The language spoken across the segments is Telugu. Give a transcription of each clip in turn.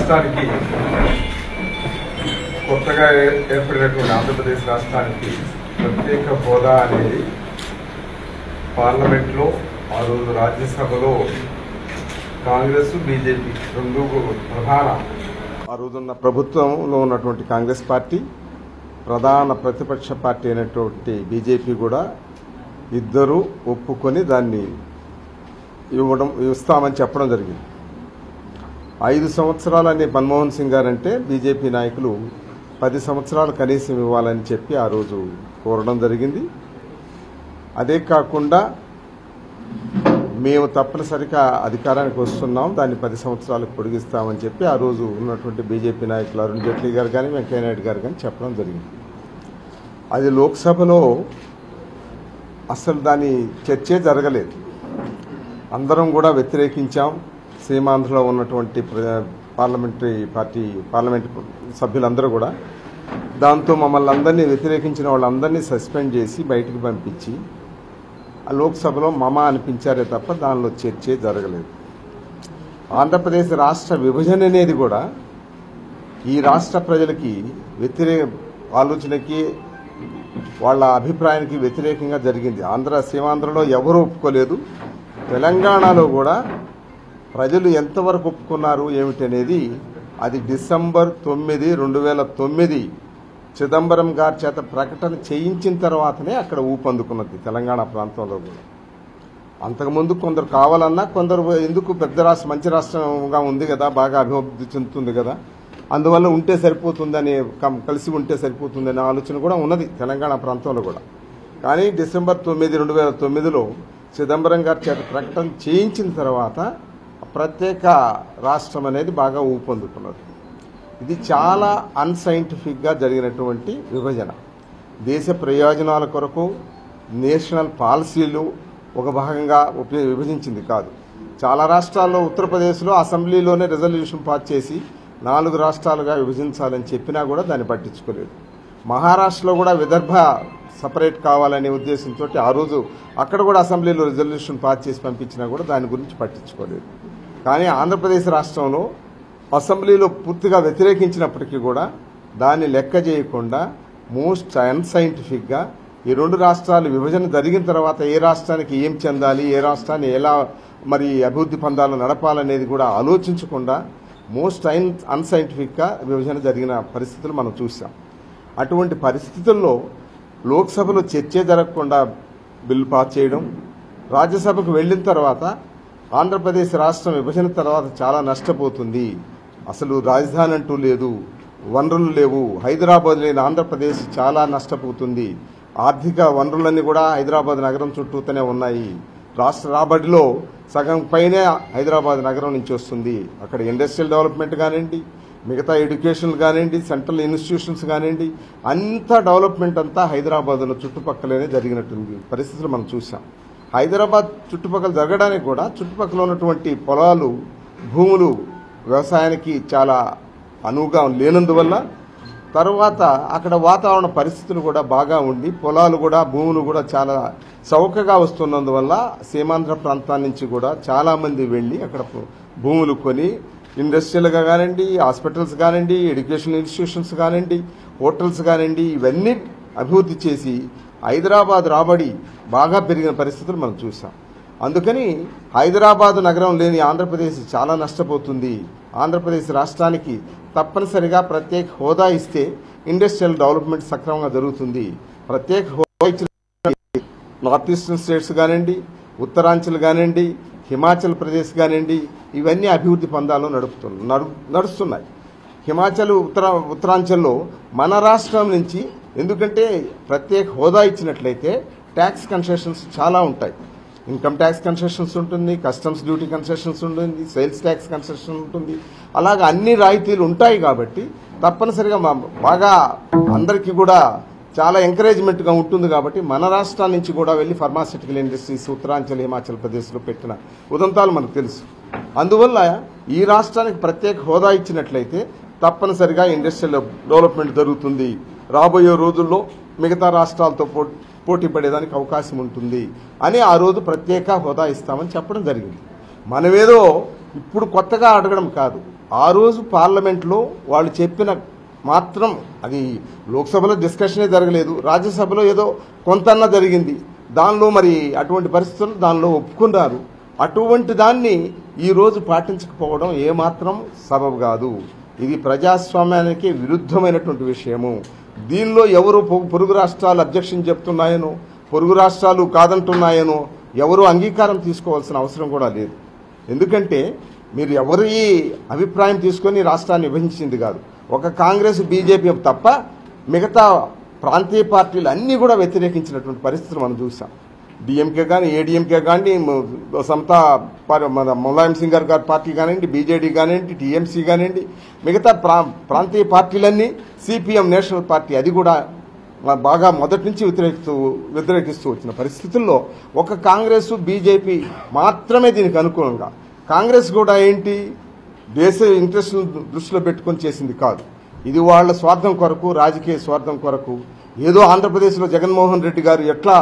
రాష్ట్రానికి కొత్తగా ఏర్పడినటువంటి ఆంధ్రప్రదేశ్ రాష్ట్రానికి ప్రత్యేక హోదా అనేది పార్లమెంట్లో ఆ రోజు రాజ్యసభలో కాంగ్రెస్ బీజేపీ రెండు ప్రధాన ఆ రోజున్న ప్రభుత్వంలో ఉన్నటువంటి కాంగ్రెస్ పార్టీ ప్రధాన ప్రతిపక్ష పార్టీ అయినటువంటి బీజేపీ కూడా ఇద్దరు ఒప్పుకొని దాన్ని ఇస్తామని చెప్పడం జరిగింది. 5 సంవత్సరాలని మన్మోహన్ సింగ్ గారంటే బీజేపీ నాయకులు 10 సంవత్సరాలు కనీసం ఇవ్వాలని చెప్పి ఆ రోజు కోరడం జరిగింది. అదే కాకుండా మేము తప్పనిసరిగా అధికారానికి వస్తున్నాం, దాన్ని 10 సంవత్సరాలకు పొడిగిస్తామని చెప్పి ఆ రోజు ఉన్నటువంటి బీజేపీ నాయకులు అరుణ్ జైట్లీ గారు కానీ వెంకయ్యనాయుడు గారు కానీ చెప్పడం జరిగింది. అది లోక్సభలో అసలు దాని చర్చే జరగలేదు. అందరం కూడా వ్యతిరేకించాం. సీమాంధ్రలో ఉన్నటువంటి పార్లమెంట్ సభ్యులందరూ కూడా. దాంతో మమ్మల్ని అందరినీ వ్యతిరేకించిన వాళ్ళందరినీ సస్పెండ్ చేసి బయటికి పంపించి లోక్సభలో మమ అనిపించారే తప్ప దానిలో చర్చే జరగలేదు. ఆంధ్రప్రదేశ్ రాష్ట్ర విభజన అనేది కూడా ఈ రాష్ట్ర ప్రజలకి వ్యతిరేక ఆలోచనకి వాళ్ళ అభిప్రాయానికి వ్యతిరేకంగా జరిగింది. సీమాంధ్రలో ఎవరు ఒప్పుకోలేదు. తెలంగాణలో కూడా ప్రజలు ఎంతవరకు ఒప్పుకున్నారు ఏమిటనేది అది డిసెంబర్ 9, 2009 చిదంబరం గారి చేత ప్రకటన చేయించిన తర్వాతనే అక్కడ ఊపందుకున్నది తెలంగాణ ప్రాంతంలో కూడా. అంతకుముందు కొందరు కావాలన్నా కొందరు ఎందుకు పెద్ద రాష్ట్రం మంచి రాష్ట్రంగా ఉంది కదా, బాగా అభివృద్ధి చెందుతుంది కదా, అందువల్ల ఉంటే సరిపోతుందని కలిసి ఉంటే సరిపోతుందనే ఆలోచన కూడా ఉన్నది తెలంగాణ ప్రాంతంలో కూడా. కానీ డిసెంబర్ 9, 2009లో చిదంబరం గారి చేత ప్రకటన చేయించిన తర్వాత ప్రత్యేక రాష్ట్రం అనేది బాగా ఊపందుకున్నది. ఇది చాలా అన్సైంటిఫిక్గా జరిగినటువంటి విభజన. దేశ ప్రయోజనాల కొరకు నేషనల్ పాలసీలు ఒక భాగంగా విభజించింది కాదు. చాలా రాష్ట్రాల్లో ఉత్తరప్రదేశ్లో అసెంబ్లీలోనే రిజల్యూషన్ పాస్ చేసి 4 రాష్ట్రాలుగా విభజించాలని చెప్పినా కూడా దాన్ని పట్టించుకోలేదు. మహారాష్ట్రలో కూడా విదర్భ సపరేట్ కావాలనే ఉద్దేశంతో ఆ రోజు అక్కడ కూడా అసెంబ్లీలో రిజల్యూషన్ పాస్ చేసి పంపించినా కూడా దాని గురించి పట్టించుకోలేదు. కానీ ఆంధ్రప్రదేశ్ రాష్ట్రంలో అసెంబ్లీలో పూర్తిగా వ్యతిరేకించినప్పటికీ కూడా దాన్ని లెక్క చేయకుండా మోస్ట్ అన్సైంటిఫిక్గా ఈ 2 రాష్ట్రాలు విభజన జరిగిన తర్వాత ఏ రాష్ట్రానికి ఏం చెందాలి, ఏ రాష్ట్రాన్ని ఎలా మరి అభివృద్ధి పొందాలో నడపాలనేది కూడా ఆలోచించకుండా మోస్ట్ అన్సైంటిఫిక్గా విభజన జరిగిన పరిస్థితులు మనం చూసాం. అటువంటి పరిస్థితుల్లో లోక్సభలో చర్చే జరగకుండా బిల్లు పాస్ చేయడం, రాజ్యసభకు వెళ్లిన తర్వాత ఆంధ్రప్రదేశ్ రాష్ట్రం విభజన తర్వాత చాలా నష్టపోతుంది, అసలు రాజధాని అంటూ లేదు, వనరులు లేవు, హైదరాబాద్ లేని ఆంధ్రప్రదేశ్ చాలా నష్టపోతుంది, ఆర్థిక వనరులన్నీ కూడా హైదరాబాద్ నగరం చుట్టూతోనే ఉన్నాయి, రాష్ట్ర రాబడిలో సగం పైనే హైదరాబాద్ నగరం నుంచి వస్తుంది, అక్కడ ఇండస్ట్రియల్ డెవలప్మెంట్ కానివ్వండి, మిగతా ఎడ్యుకేషన్ కానివ్వండి, సెంట్రల్ ఇన్స్టిట్యూషన్స్ కానివ్వండి, అంతా డెవలప్మెంట్ అంతా హైదరాబాద్లో చుట్టుపక్కలనే జరిగినటువంటి పరిస్థితులు మనం చూసాం. హైదరాబాద్ చుట్టుపక్కల జరగడానికి కూడా చుట్టుపక్కల ఉన్నటువంటి పొలాలు, భూములు వ్యవసాయానికి చాలా అనువుగా లేనందువల్ల, తర్వాత అక్కడ వాతావరణ పరిస్థితులు కూడా బాగా ఉండి పొలాలు కూడా భూములు కూడా చాలా చౌకగా వస్తున్నందువల్ల సీమాంధ్ర ప్రాంతాల నుంచి కూడా చాలామంది వెళ్ళి అక్కడ భూములు కొని ఇండస్ట్రియల్గా కానివ్వండి, హాస్పిటల్స్ కానివ్వండి, ఎడ్యుకేషన్ ఇన్స్టిట్యూషన్స్ కానివ్వండి, హోటల్స్ కానివ్వండి, ఇవన్నీ అభివృద్ధి చేసి హైదరాబాద్ రాబడి బాగా పెరిగిన పరిస్థితులు మనం చూసాం. అందుకని హైదరాబాద్ నగరం లేని ఆంధ్రప్రదేశ్ చాలా నష్టపోతుంది. ఆంధ్రప్రదేశ్ రాష్ట్రానికి తప్పనిసరిగా ప్రత్యేక హోదా ఇస్తే ఇండస్ట్రియల్ డెవలప్మెంట్ సక్రమంగా జరుగుతుంది. ప్రత్యేక హోదా ఇచ్చిన నార్త్ ఈస్టర్న్ స్టేట్స్ కానివ్వండి, ఉత్తరాంచల్ కానివ్వండి, హిమాచల్ ప్రదేశ్ కానివ్వండి, ఇవన్నీ అభివృద్ధి పందాలు నడుస్తున్నాయి. హిమాచల్ ఉత్తరాంచల్లో మన రాష్ట్రం నుంచి, ఎందుకంటే ప్రత్యేక హోదా ఇచ్చినట్లయితే ట్యాక్స్ కన్సెషన్స్ చాలా ఉంటాయి. ఇన్కమ్ ట్యాక్స్ కన్సెషన్స్ ఉంటుంది, కస్టమ్స్ డ్యూటీ కన్సెషన్స్ ఉంటుంది, సేల్స్ ట్యాక్స్ కన్సెషన్ ఉంటుంది, అలాగే అన్ని రాయితీలు ఉంటాయి. కాబట్టి తప్పనిసరిగా బాగా అందరికీ కూడా చాలా ఎంకరేజ్మెంట్గా ఉంటుంది. కాబట్టి మన రాష్ట్రాల నుంచి కూడా వెళ్ళి ఫార్మాస్యూటికల్ ఇండస్ట్రీస్ ఉత్తరాంచల్, హిమాచల్ ప్రదేశ్లో పెట్టిన ఉదంతాలు మనకు తెలుసు. అందువల్ల ఈ రాష్ట్రానికి ప్రత్యేక హోదా ఇచ్చినట్లయితే తప్పనిసరిగా ఇండస్ట్రియల్ డెవలప్మెంట్ జరుగుతుంది. రాబోయే రోజుల్లో మిగతా రాష్ట్రాలతో పోటీ పడేదానికి అవకాశం ఉంటుంది అని ఆ రోజు ప్రత్యేక హోదా ఇస్తామని చెప్పడం జరిగింది. మనమేదో ఇప్పుడు కొత్తగా అడగడం కాదు. ఆ రోజు పార్లమెంట్లో వాళ్ళు చెప్పిన మాత్రం అది లోక్సభలో డిస్కషనే జరగలేదు, రాజ్యసభలో ఏదో కొంతన్నా జరిగింది. దానిలో మరి అటువంటి పరిస్థితులు దానిలో ఒప్పుకున్నారు. అటువంటి దాన్ని ఈరోజు పాటించకపోవడం ఏమాత్రం సబబు కాదు. ఇది ప్రజాస్వామ్యానికి విరుద్ధమైనటువంటి విషయము. దీనిలో ఎవరు పొరుగు రాష్ట్రాలు అబ్జెక్షన్ చెప్తున్నాయనో, పొరుగు రాష్ట్రాలు కాదంటున్నాయనో ఎవరు అంగీకారం తీసుకోవాల్సిన అవసరం కూడా లేదు. ఎందుకంటే మీరు ఎవరి అభిప్రాయం తీసుకొని రాష్ట్రాన్ని విభజించింది కాదు. ఒక కాంగ్రెస్, బీజేపీ తప్ప మిగతా ప్రాంతీయ పార్టీలు అన్నీ కూడా వ్యతిరేకించినటువంటి పరిస్థితులు మనం చూసాం. డిఎంకే కానీ, ఏడీఎంకే కానీ, సమతా ములాయం సింగ్ గారి పార్టీ కానివ్వండి, బీజేడీ కానివ్వండి, టీఎంసీ కానివ్వండి, మిగతా ప్రాంతీయ పార్టీలన్నీ, సిపిఎం నేషనల్ పార్టీ అది కూడా బాగా మొదటి నుంచి వ్యతిరేకిస్తూ వచ్చిన పరిస్థితుల్లో ఒక కాంగ్రెస్, బీజేపీ మాత్రమే దీనికి అనుకూలంగా, కాంగ్రెస్ కూడా ఏంటి దేశ ఇంట్రెస్ట్ను దృష్టిలో పెట్టుకొని చేసింది కాదు. ఇది వాళ్ళ స్వార్థం కొరకు, రాజకీయ స్వార్థం కొరకు. ఏదో ఆంధ్రప్రదేశ్లో జగన్మోహన్ రెడ్డి గారు ఎట్లా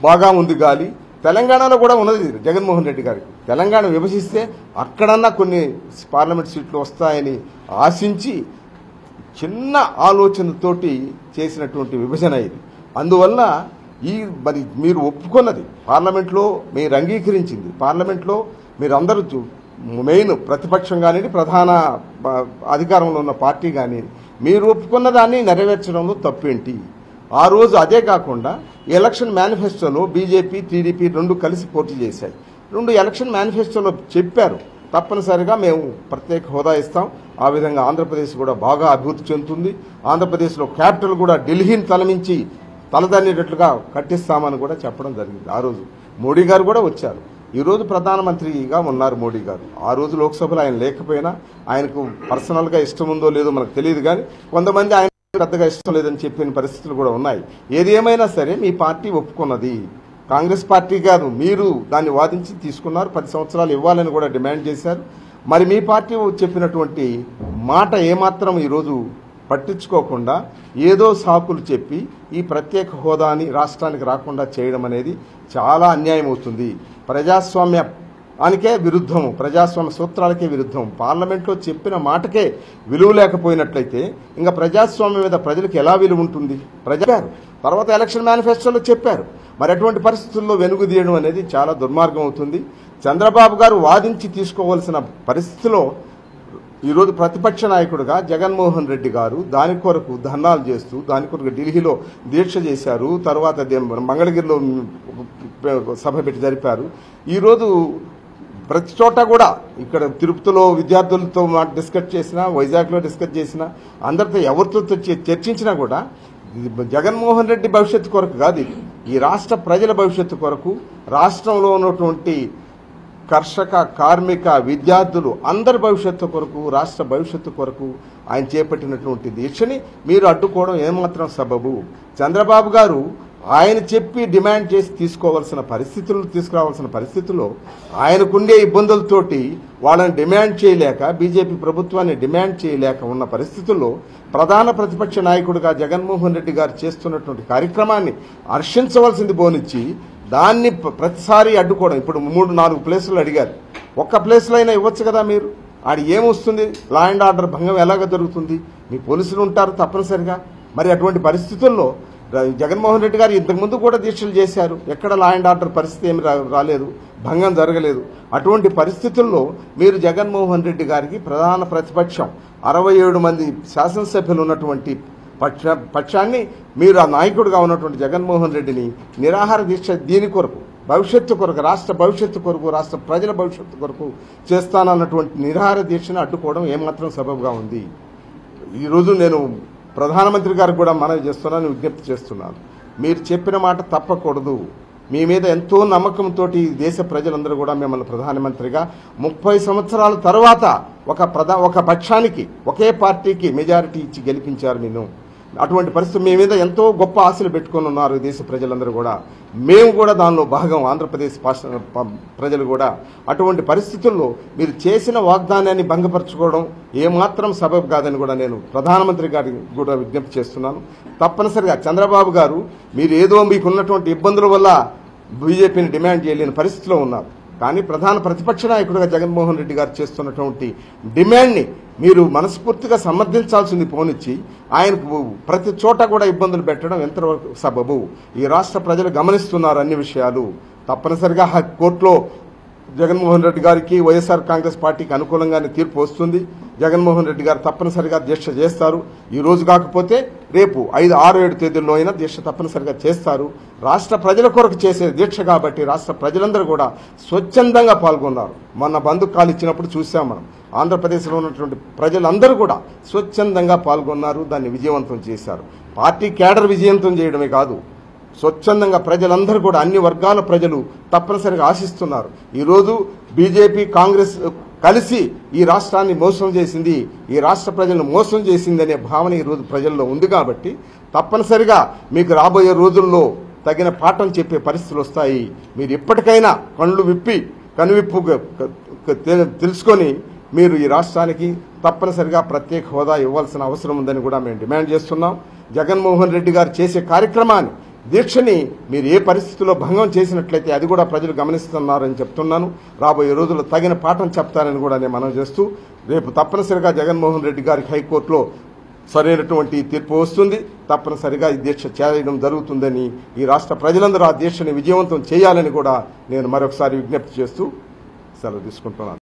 బాగా ఉంది గాలి, తెలంగాణలో కూడా ఉన్నది జగన్మోహన్ రెడ్డి గారికి. తెలంగాణ విభజిస్తే అక్కడన్నా కొన్ని పార్లమెంట్ సీట్లు వస్తాయని ఆశించి చిన్న ఆలోచనతోటి చేసినటువంటి విభజన ఇది. అందువల్ల మరి మీరు ఒప్పుకున్నది పార్లమెంట్లో, మీరు అంగీకరించింది పార్లమెంట్లో, మీరు అందరూ మెయిన్ ప్రతిపక్షం కానీ, ప్రధాన అధికారంలో ఉన్న పార్టీ కానీ, మీరు ఒప్పుకున్న దాన్ని నెరవేర్చడంలో తప్పేంటి? ఆ రోజు అదే కాకుండా ఎలక్షన్ మేనిఫెస్టోలో బీజేపీ, టీడీపీ రెండు కలిసి పోటీ చేశాయి. రెండు ఎలక్షన్ మేనిఫెస్టోలో చెప్పారు తప్పనిసరిగా మేము ప్రత్యేక హోదా ఇస్తాం, ఆ విధంగా ఆంధ్రప్రదేశ్ కూడా బాగా అభివృద్ధి చెందుతుంది, ఆంధ్రప్రదేశ్లో క్యాపిటల్ కూడా ఢిల్లీని తలమించి తలదన్నేటట్లుగా కట్టిస్తామని కూడా చెప్పడం జరిగింది. ఆ రోజు మోడీ గారు కూడా వచ్చారు. ఈరోజు ప్రధానమంత్రిగా ఉన్నారు మోడీ గారు. ఆ రోజు లోక్సభలో ఆయన లేకపోయినా ఆయనకు పర్సనల్గా ఇష్టం ఉందో లేదో మనకు తెలియదు, కానీ కొంతమంది ఆయన పెద్దగా ఇష్టం లేదని చెప్పిన పరిస్థితులు కూడా ఉన్నాయి. ఏది ఏమైనా సరే మీ పార్టీ ఒప్పుకున్నది, కాంగ్రెస్ పార్టీ కాదు, మీరు దాన్ని వాదించి తీసుకున్నారు. 10 సంవత్సరాలు ఇవ్వాలని కూడా డిమాండ్ చేశారు. మరి మీ పార్టీ చెప్పినటువంటి మాట ఏమాత్రం ఈరోజు పట్టించుకోకుండా ఏదో సాకులు చెప్పి ఈ ప్రత్యేక హోదాని రాష్ట్రానికి రాకుండా చేయడం అనేది చాలా అన్యాయం అవుతుంది. ప్రజాస్వామ్యానికే విరుద్ధం, ప్రజాస్వామ్య సూత్రాలకే విరుద్ధం. పార్లమెంట్లో చెప్పిన మాటకే విలువ లేకపోయినట్లయితే ఇంకా ప్రజాస్వామ్యం మీద ప్రజలకు ఎలా విలువ ఉంటుంది? తర్వాత ఎలక్షన్ మేనిఫెస్టోలో చెప్పారు. మరి అటువంటి పరిస్థితుల్లో వెనుగుదీయడం అనేది చాలా దుర్మార్గం అవుతుంది. చంద్రబాబు గారు వాదించి తీసుకోవాల్సిన పరిస్థితిలో ఈరోజు ప్రతిపక్ష నాయకుడిగా జగన్మోహన్ రెడ్డి గారు దాని కొరకు ధర్నాలు చేస్తూ, దాని కొరకు ఢిల్లీలో దీక్ష చేశారు, తర్వాత మంగళగిరిలో సభ పెట్టి జరిపారు. ఈరోజు ప్రతి చోట కూడా, ఇక్కడ తిరుపతిలో విద్యార్థులతో డిస్కస్ చేసినా, వైజాగ్లో డిస్కస్ చేసినా, అందరితో ఎవరితో చర్చించినా కూడా జగన్మోహన్ రెడ్డి భవిష్యత్తు కొరకు కాదు, ఈ రాష్ట్ర ప్రజల భవిష్యత్తు కొరకు, రాష్ట్రంలో ఉన్నటువంటి కర్షక, కార్మిక, విద్యార్థులు అందరి భవిష్యత్తు కొరకు, రాష్ట్ర భవిష్యత్తు కొరకు ఆయన చేపట్టినటువంటి దీక్షని మీరు అడ్డుకోవడం ఏమాత్రం సబబు? చంద్రబాబు గారు ఆయన చెప్పి డిమాండ్ చేసి తీసుకురావాల్సిన పరిస్థితుల్లో ఆయనకుండే ఇబ్బందులతోటి వాళ్ళని డిమాండ్ చేయలేక, బీజేపీ ప్రభుత్వాన్ని డిమాండ్ చేయలేక ఉన్న పరిస్థితుల్లో ప్రధాన ప్రతిపక్ష నాయకుడిగా జగన్మోహన్ రెడ్డి గారు చేస్తున్నటువంటి కార్యక్రమాన్ని హర్షించవలసింది పోనిచ్చి దాన్ని ప్రతిసారి అడ్డుకోవడం. ఇప్పుడు 3-4 ప్లేసులు అడిగారు, ఒక్క ప్లేస్లో అయినా ఇవ్వచ్చు కదా మీరు. ఆడి ఏమొస్తుంది? లా అండ్ ఆర్డర్ భంగం ఎలాగ జరుగుతుంది? మీ పోలీసులు ఉంటారు తప్పనిసరిగా. మరి అటువంటి పరిస్థితుల్లో జగన్మోహన్ రెడ్డి గారు ఇంతకుముందు కూడా దీక్షలు చేశారు, ఎక్కడ లా అండ్ ఆర్డర్ పరిస్థితి ఏమి రాలేదు, భంగం జరగలేదు. అటువంటి పరిస్థితుల్లో మీరు జగన్మోహన్ రెడ్డి గారికి ప్రధాన ప్రతిపక్షం 67 మంది శాసనసభ్యులు ఉన్నటువంటి పక్షాన్ని, మీరు ఆ నాయకుడిగా ఉన్నటువంటి జగన్మోహన్ రెడ్డిని నిరాహార దీక్ష దీని కొరకు, భవిష్యత్తు కొరకు, రాష్ట్ర భవిష్యత్తు కొరకు, రాష్ట్ర ప్రజల భవిష్యత్తు కొరకు చేస్తానన్నటువంటి నిరాహార దీక్షను అడ్డుకోవడం ఏమాత్రం సబబుగా ఉంది? ఈరోజు నేను ప్రధానమంత్రి గారికి కూడా మనవి చేస్తున్నాను, విజ్ఞప్తి చేస్తున్నాను, మీరు చెప్పిన మాట తప్పకూడదు. మీ మీద ఎంతో నమ్మకంతో దేశ ప్రజలందరూ కూడా మిమ్మల్ని ప్రధానమంత్రిగా 30 సంవత్సరాల తర్వాత ఒక పక్షానికి, ఒకే పార్టీకి మెజారిటీ ఇచ్చి గెలిపించారు నిన్ను. అటువంటి పరిస్థితి మీ మీద ఎంతో గొప్ప ఆశలు పెట్టుకొని ఉన్నారు దేశ ప్రజలందరూ కూడా, మేము కూడా దానిలో భాగం, ఆంధ్రప్రదేశ్ ప్రజలు కూడా. అటువంటి పరిస్థితుల్లో మీరు చేసిన వాగ్దానాన్ని భంగపరచుకోవడం ఏమాత్రం సబబు కాదని కూడా నేను ప్రధానమంత్రి గారికి కూడా విజ్ఞప్తి చేస్తున్నాను. తప్పనిసరిగా చంద్రబాబు గారు, మీరు ఏదో మీకున్నటువంటి ఇబ్బందుల వల్ల బీజేపీని డిమాండ్ చేయలేని పరిస్థితిలో ఉన్నారు. కానీ ప్రధాన ప్రతిపక్ష నాయకుడిగా జగన్మోహన్ రెడ్డి గారు చేస్తున్నటువంటి డిమాండ్ని మీరు మనస్ఫూర్తిగా సమర్థించాల్సింది పోనిచ్చి ఆయనకు ప్రతి చోట కూడా ఇబ్బందులు పెట్టడం ఎంతవరకు సబబు? ఈ రాష్ట్ర ప్రజలు గమనిస్తున్నారు అన్ని విషయాలు. తప్పనిసరిగా కోర్టులో జగన్మోహన్ రెడ్డి గారికి వైఎస్ఆర్ కాంగ్రెస్ పార్టీకి అనుకూలంగానే తీర్పు వస్తుంది. జగన్మోహన్ రెడ్డి గారు తప్పనిసరిగా దీక్ష చేస్తారు. ఈ రోజు కాకపోతే రేపు 5, 6, 7 తేదీల్లో అయినా దీక్ష తప్పనిసరిగా చేస్తారు. రాష్ట్ర ప్రజల కొరకు చేసే దీక్ష కాబట్టి రాష్ట్ర ప్రజలందరూ కూడా స్వచ్ఛందంగా పాల్గొన్నారు. మొన్న బంధు కాలు ఇచ్చినప్పుడు చూసాం మనం. ఆంధ్రప్రదేశ్లో ఉన్నటువంటి ప్రజలందరూ కూడా స్వచ్ఛందంగా పాల్గొన్నారు, దాన్ని విజయవంతం చేశారు. పార్టీ కేడర్ విజయవంతం చేయడమే కాదు, స్వచ్ఛందంగా ప్రజలందరూ కూడా అన్ని వర్గాల ప్రజలు తప్పనిసరిగా ఆశిస్తున్నారు. ఈరోజు బీజేపీ కాంగ్రెస్ కలిసి ఈ రాష్ట్రాన్ని మోసం చేసింది, ఈ రాష్ట్ర ప్రజలను మోసం చేసింది అనే భావన ఈరోజు ప్రజల్లో ఉంది. కాబట్టి తప్పనిసరిగా మీకు రాబోయే రోజుల్లో తగిన పాఠం చెప్పే పరిస్థితులు వస్తాయి. మీరు ఇప్పటికైనా కళ్ళు విప్పి కనువిప్పు తెలుసుకొని మీరు ఈ రాష్ట్రానికి తప్పనిసరిగా ప్రత్యేక హోదా ఇవ్వాల్సిన అవసరం ఉందని కూడా మేము డిమాండ్ చేస్తున్నాం. జగన్మోహన్ రెడ్డి గారు చేసే కార్యక్రమాన్ని, దీక్షని మీరు ఏ పరిస్థితుల్లో భంగం చేసినట్లయితే అది కూడా ప్రజలు గమనిస్తున్నారని చెప్తున్నాను. రాబోయే రోజుల్లో తగిన పాఠం చెప్తారని కూడా నేను మనవి చేస్తూ, రేపు తప్పనిసరిగా జగన్మోహన్ రెడ్డి గారికి హైకోర్టులో సరైనటువంటి తీర్పు వస్తుంది. తప్పనిసరిగా ఈ దీక్ష చేయడం జరుగుతుందని, ఈ రాష్ట్ర ప్రజలందరూ ఆ దీక్షని విజయవంతం చేయాలని కూడా నేను మరొకసారి విజ్ఞప్తి చేస్తూ సెలవు తీసుకుంటున్నాను.